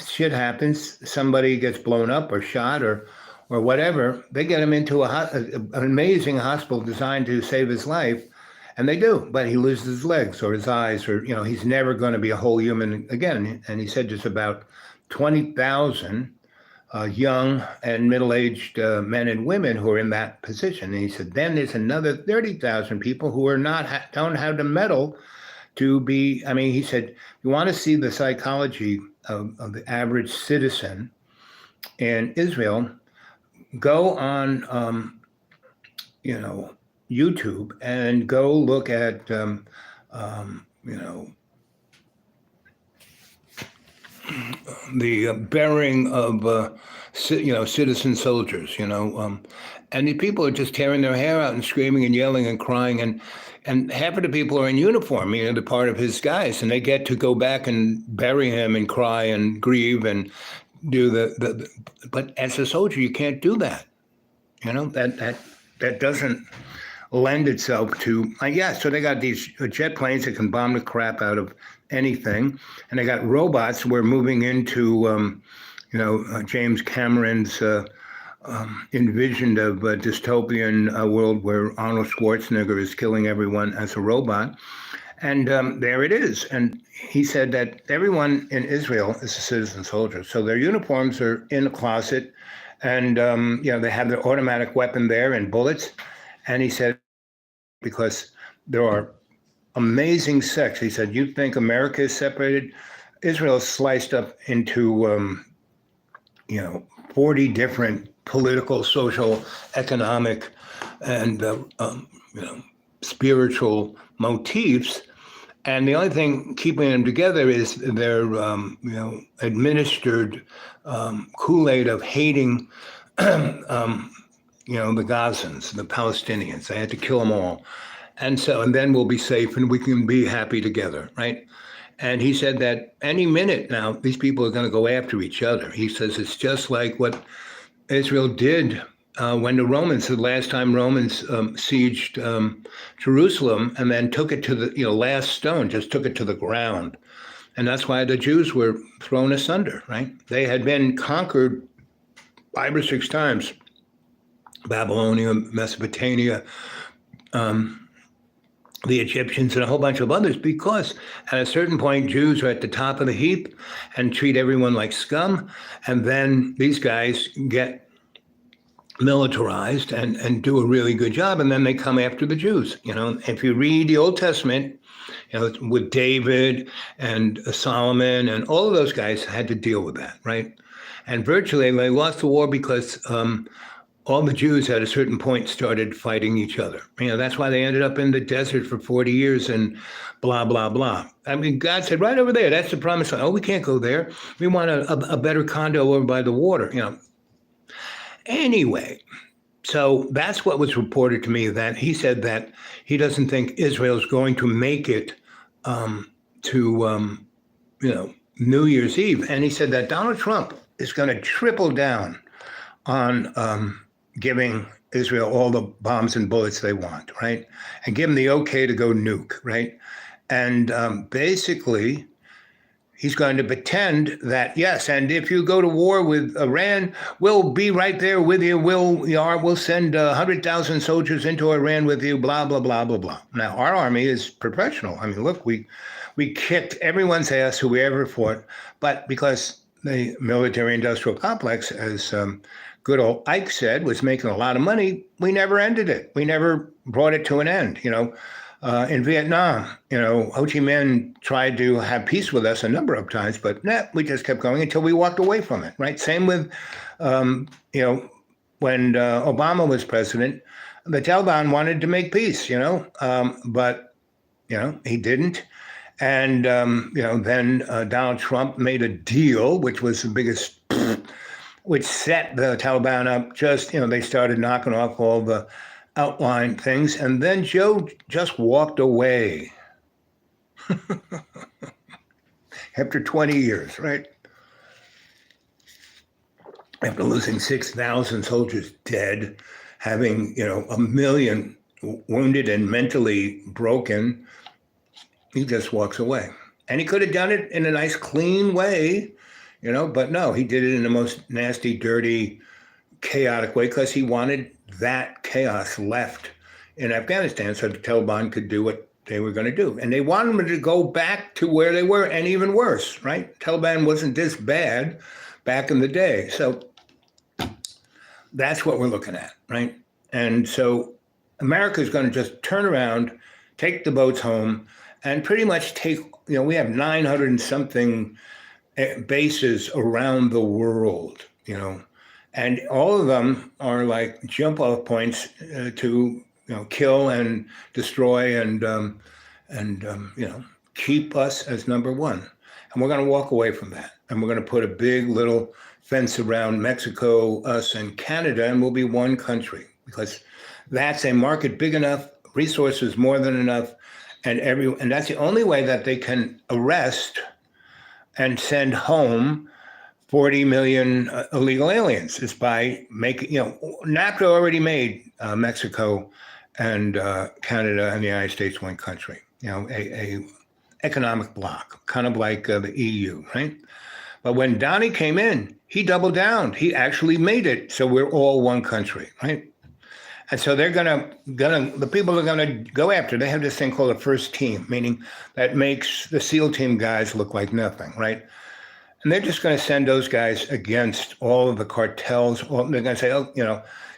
shit happens, somebody gets blown up or shot or whatever, they get him into an amazing hospital designed to save his life, and they do, but he loses his legs or his eyes, or, he's never going to be a whole human again. And he said there's about 20,000 young and middle-aged men and women who are in that position. And he said, then there's another 30,000 people who are don't have the mettle to be, he said, you want to see the psychology of the average citizen in Israel, go on, YouTube and go look at, the burying of, citizen soldiers, and the people are just tearing their hair out and screaming and yelling and crying, and half of the people are in uniform, they're part of his guys, and they get to go back and bury him and cry and grieve and do but as a soldier, you can't do that. That doesn't lend itself to, so they got these jet planes that can bomb the crap out of anything, and they got robots. We're moving into, James Cameron's envisioned of a dystopian world where Arnold Schwarzenegger is killing everyone as a robot. And there it is. And he said that everyone in Israel is a citizen soldier. So their uniforms are in the closet, and they have their automatic weapon there and bullets. And he said, because there are amazing sects. He said, you think America is separated? Israel is sliced up into, 40 different political, social, economic, and, spiritual motifs. And the only thing keeping them together is their, administered Kool-Aid of hating, the Gazans, the Palestinians. They had to kill them all. And then we'll be safe and we can be happy together, right? And he said that any minute now, these people are going to go after each other. He says it's just like what Israel did when the last time Romans sieged Jerusalem, and then took it to the last stone, just took it to the ground. And that's why the Jews were thrown asunder, right? They had been conquered 5 or 6 times. Babylonia, Mesopotamia, the Egyptians and a whole bunch of others, because at a certain point, Jews are at the top of the heap and treat everyone like scum. And then these guys get militarized and do a really good job. And then they come after the Jews. If you read the Old Testament, with David and Solomon and all of those guys had to deal with that, right? And virtually they lost the war because all the Jews at a certain point started fighting each other. That's why they ended up in the desert for 40 years and blah, blah, blah. I mean, God said, right over there, that's the promised land. Oh, we can't go there. We want a better condo over by the water, Anyway, so that's what was reported to me, that he said that he doesn't think Israel's going to make it to New Year's Eve. And he said that Donald Trump is going to triple down on giving Israel all the bombs and bullets they want, right? And give them the okay to go nuke, right? And basically, he's going to pretend that, yes, and if you go to war with Iran, we'll be right there with you. We'll send 100,000 soldiers into Iran with you, blah, blah, blah, blah, blah. Now, our army is professional. I mean, look, we kicked everyone's ass who we ever fought, but because the military-industrial complex, as good old Ike said, was making a lot of money, we never ended it. We never brought it to an end, In Vietnam, Ho Chi Minh tried to have peace with us a number of times, but we just kept going until we walked away from it, right? Same with, when Obama was president, the Taliban wanted to make peace, but, he didn't. And, then Donald Trump made a deal, which was the biggest, which set the Taliban up. Just, they started knocking off all the outline things, and then Joe just walked away after 20 years, right? After losing 6,000 soldiers dead, having, 1 million wounded and mentally broken, he just walks away. And he could have done it in a nice, clean way, but no, he did it in the most nasty, dirty, chaotic way because he wanted that chaos left in Afghanistan so the Taliban could do what they were going to do. And they wanted them to go back to where they were, and even worse, right? Taliban wasn't this bad back in the day. So that's what we're looking at, right? And so America is going to just turn around, take the boats home, and pretty much take, we have 900 and something bases around the world, and all of them are like jump off points to kill and destroy and keep us as number one. And we're going to walk away from that. And we're going to put a big little fence around Mexico, us, and Canada, and we'll be one country because that's a market big enough, resources more than enough, and that's the only way that they can arrest and send home 40 million illegal aliens is by making, NAFTA already made Mexico and Canada and the United States one country, a economic bloc, kind of like the EU, right? But when Donnie came in, he doubled down. He actually made it so we're all one country, right? And so they're the people are gonna go after. They have this thing called a first team, meaning that makes the SEAL team guys look like nothing, right? And they're just going to send those guys against all of the cartels. They're going to say,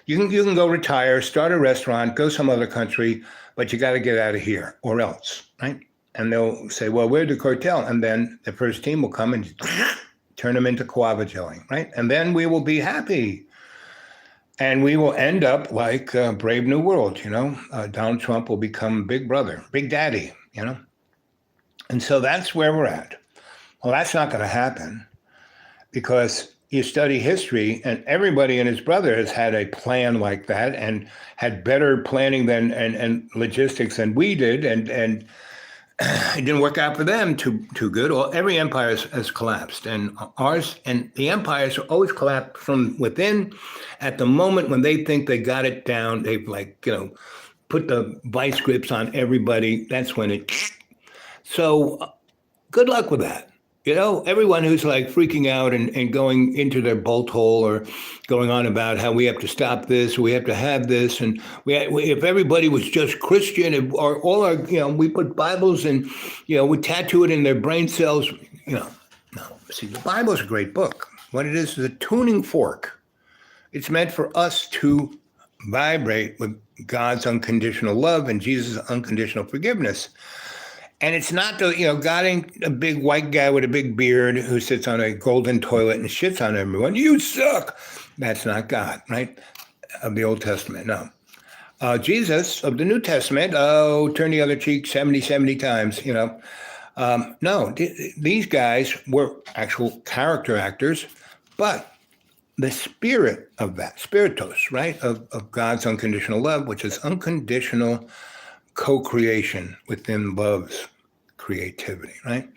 you can go retire, start a restaurant, go some other country, but you got to get out of here or else, right? And they'll say, well, we're the cartel. And then the first team will come and turn them into Quavagelling, right? And then we will be happy. And we will end up like Brave New World, Donald Trump will become Big Brother, Big Daddy, And so that's where we're at. Well, that's not going to happen because you study history and everybody and his brother has had a plan like that and had better planning and logistics than we did. And it didn't work out for them too good. Every empire has collapsed, and ours and the empires are always collapsed from within. At the moment when they think they got it down, they've put the vice grips on everybody. That's when it. So good luck with that. Everyone who's like freaking out and going into their bolt hole or going on about how we have to stop this, we have to have this, and if everybody was just Christian, or all our, we put Bibles and, we tattoo it in their brain cells, no. See, the Bible is a great book. What it is a tuning fork. It's meant for us to vibrate with God's unconditional love and Jesus' unconditional forgiveness. And it's not God ain't a big white guy with a big beard who sits on a golden toilet and shits on everyone. You suck. That's not God, right? Of the Old Testament, no. Jesus of the New Testament, turn the other cheek 70 times, No, these guys were actual character actors, but the spirit of that, spiritos, right, of God's unconditional love, which is unconditional co-creation within love's creativity, right?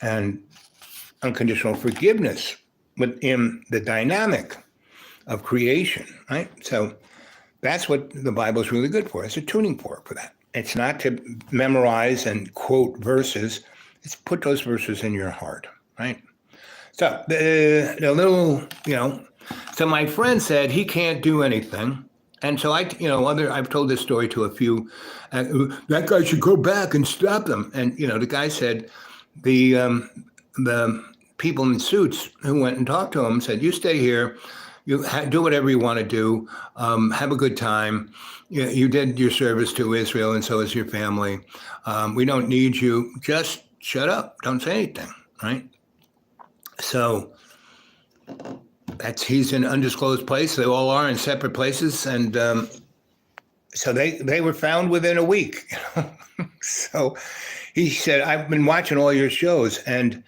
And unconditional forgiveness within the dynamic of creation, right? So that's what the Bible is really good for. It's a tuning fork for that. It's not to memorize and quote verses. It's put those verses in your heart, right? So the little, so my friend said he can't do anything. And so I've told this story to a few, that guy should go back and stop them. And, the guy said, the people in suits who went and talked to him said, you stay here, you do whatever you want to do, have a good time. You did your service to Israel and so is your family. We don't need you. Just shut up. Don't say anything, right? So he's in an undisclosed place. They all are in separate places. And so they were found within a week. So he said, I've been watching all your shows, and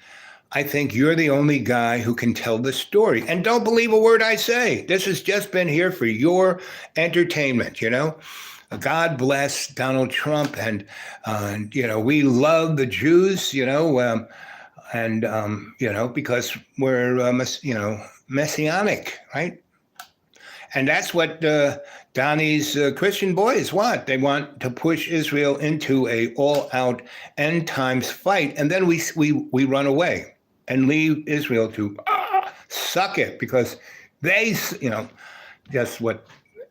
I think you're the only guy who can tell the story. And don't believe a word I say. This has just been here for your entertainment, God bless Donald Trump. And we love the Jews, because we're, messianic, right? And that's what Donnie's Christian boys want. They want to push Israel into a all-out end times fight, and then we run away and leave Israel to suck it, because they, just what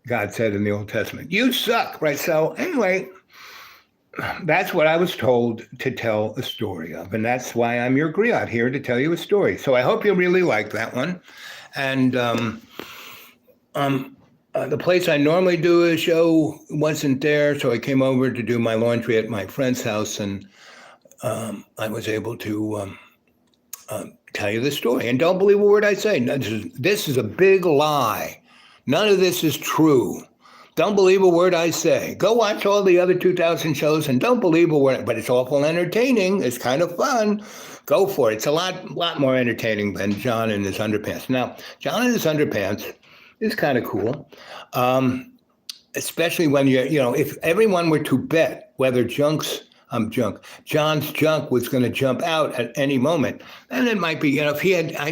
God said in the Old Testament. You suck, right? So anyway, that's what I was told to tell a story of, and that's why I'm your griot here to tell you a story. So I hope you really like that one. And the place I normally do a show wasn't there, so I came over to do my laundry at my friend's house, and I was able to tell you the story. And don't believe a word I say. This is a big lie. None of this is true. Don't believe a word I say. Go watch all the other 2,000 shows and don't believe a word. But it's awful entertaining. It's kind of fun. Go for it. It's a lot more entertaining than John in his underpants. Now, John in his underpants is kind of cool, especially when if everyone were to bet whether John's junk was going to jump out at any moment, then it might be, if he had, how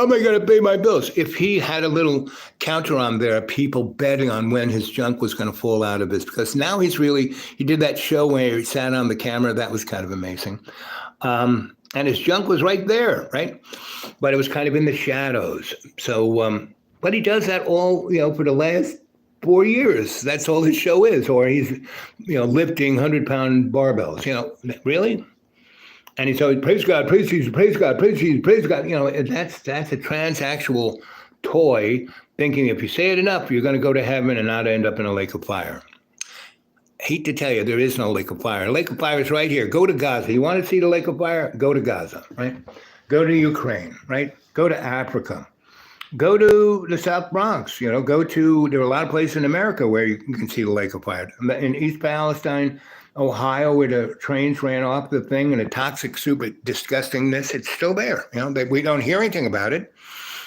am I going to pay my bills? If he had a little counter on there, people betting on when his junk was going to fall out of his, because now he did that show where he sat on the camera. That was kind of amazing. And his junk was right there, right? But it was kind of in the shadows. So, but he does that all, for the last 4 years. That's all his show is. Or he's, lifting 100-pound barbells, really? And he's always, praise God, praise Jesus, praise God, praise Jesus, praise God. That's a transsexual toy, thinking if you say it enough, you're going to go to heaven and not end up in a lake of fire. Hate to tell you, there is no lake of fire. Lake of fire is right here. Go to Gaza. You want to see the lake of fire? Go to Gaza, right? Go to Ukraine, right? Go to Africa. Go to the South Bronx, there are a lot of places in America where you can see the lake of fire. In East Palestine, Ohio, where the trains ran off the thing and the toxic soup, disgustingness, it's still there. We don't hear anything about it.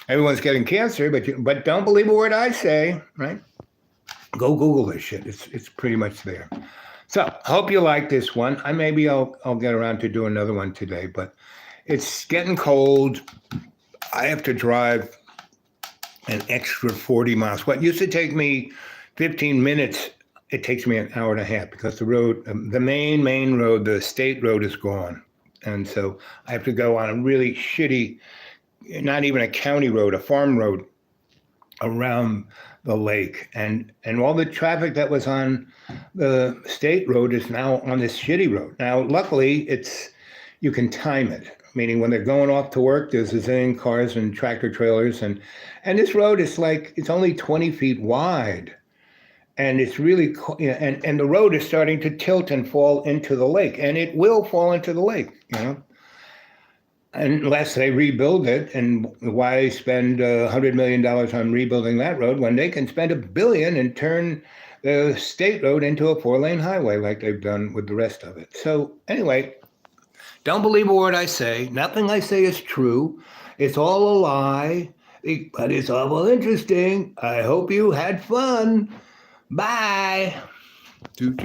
Everyone's getting cancer, but don't believe a word I say, right? Go Google this shit. It's pretty much there. So I hope you like this one. Maybe I'll get around to do another one today, but it's getting cold. I have to drive an extra 40 miles. What used to take me 15 minutes, it takes me an hour and a half, because the road, the main road, the state road is gone. And so I have to go on a really shitty, not even a county road, a farm road around the lake. And all the traffic that was on the state road is now on this shitty road. Now, luckily, you can time it, meaning when they're going off to work, there's a zillion cars and tractor trailers. And this road is it's only 20 feet wide. And it's really, and the road is starting to tilt and fall into the lake. And it will fall into the lake, unless they rebuild it. And why spend $100 million on rebuilding that road when they can spend $1 billion and turn the state road into a 4-lane highway like they've done with the rest of it. So anyway, don't believe a word I say. Nothing I say is true. It's all a lie, but it's awful interesting. I hope you had fun. Bye. Do.